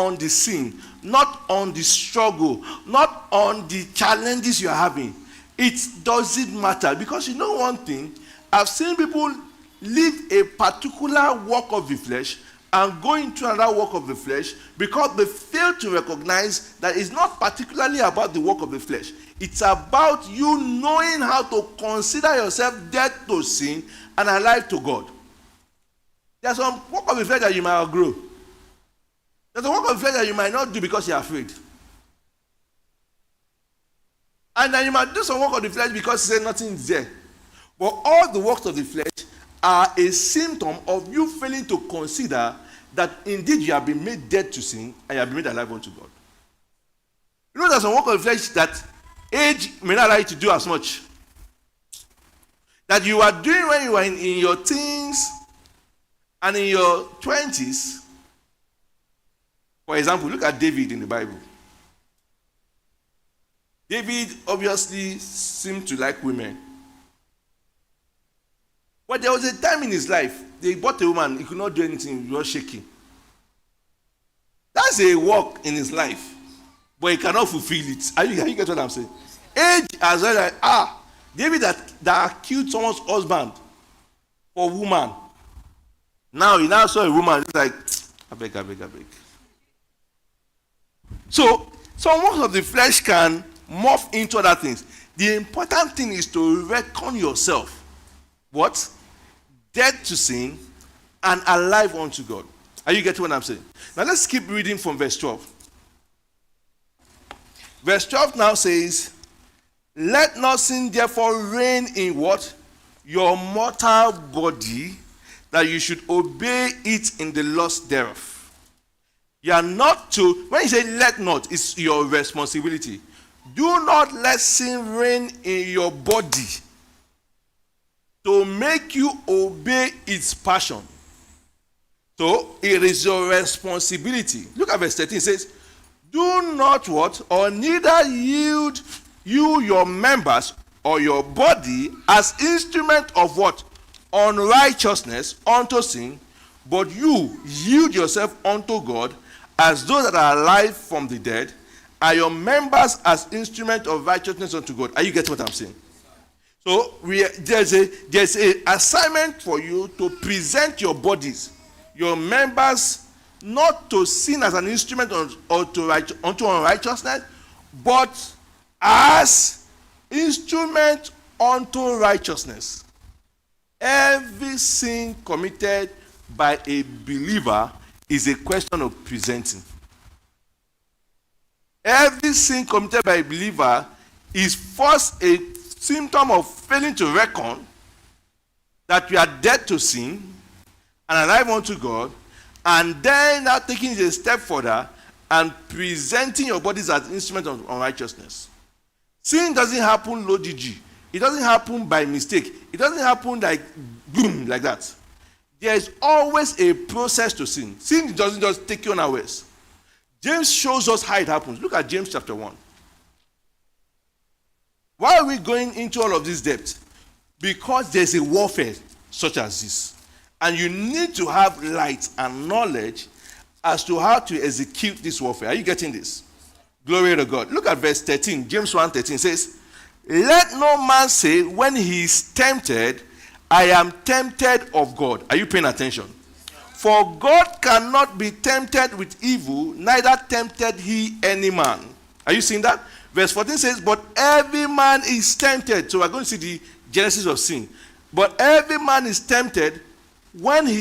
on the sin, not on the struggle, not on the challenges you're having. It doesn't matter, because you know one thing, I've seen people live a particular walk of the flesh and go into another walk of the flesh because they fail to recognize that it's not particularly about the work of the flesh. It's about you knowing how to consider yourself dead to sin and alive to God. There's some work of the flesh that you might outgrow. There's a work of the flesh that you might not do because you're afraid. And then you might do some work of the flesh because you say nothing is there. But all the works of the flesh are a symptom of you failing to consider that indeed you have been made dead to sin and you have been made alive unto God. You know, there's some work of the flesh that age may not allow you to do as much. That you are doing when you are in your teens and in your 20s. For example, look at David in the Bible. David obviously seemed to like women. But there was a time in his life, they bought a woman, he could not do anything, he was shaking. That's a work in his life, but he cannot fulfill it. Are you get what I'm saying? Age as well as, David that killed someone's husband for a woman. Now he now saw a woman, he's like, I beg. So, some works of the flesh can morph into other things. The important thing is to reckon yourself what? Dead to sin and alive unto God. Are you getting what I'm saying? Now let's keep reading from verse 12. Verse 12 now says, let not sin therefore reign in what? Your mortal body, that you should obey it in the lust thereof. You are not to, when you say let not, it's your responsibility. Do not let sin reign in your body to make you obey its passion. So it is your responsibility. Look at verse 13. It says, do not what? Or neither yield you your members or your body as instrument of what? Unrighteousness unto sin, but you yield yourself unto God as those that are alive from the dead, are your members as instrument of righteousness unto God. Are you getting what I'm saying? So there's a assignment for you to present your bodies, your members, not to sin as an instrument unto unrighteousness, but as instrument unto righteousness. Every sin committed by a believer is a question of presenting. Every sin committed by a believer is first a symptom of failing to reckon that you are dead to sin and alive unto God, and then now taking it a step further and presenting your bodies as instruments of unrighteousness. Sin doesn't happen low GG. It doesn't happen by mistake. It doesn't happen like boom, like that. There is always a process to sin. Sin doesn't just take you unawares. James shows us how it happens. Look at James chapter 1. Why are we going into all of this depth? Because there's a warfare such as this. And you need to have light and knowledge as to how to execute this warfare. Are you getting this? Glory to God. Look at verse 13. James 1:13 says, let no man say when he is tempted, I am tempted of God. Are you paying attention? For God cannot be tempted with evil, neither tempted he any man. Are you seeing that? Verse 14 says, but every man is tempted. So we're going to see the genesis of sin. But every man is tempted when he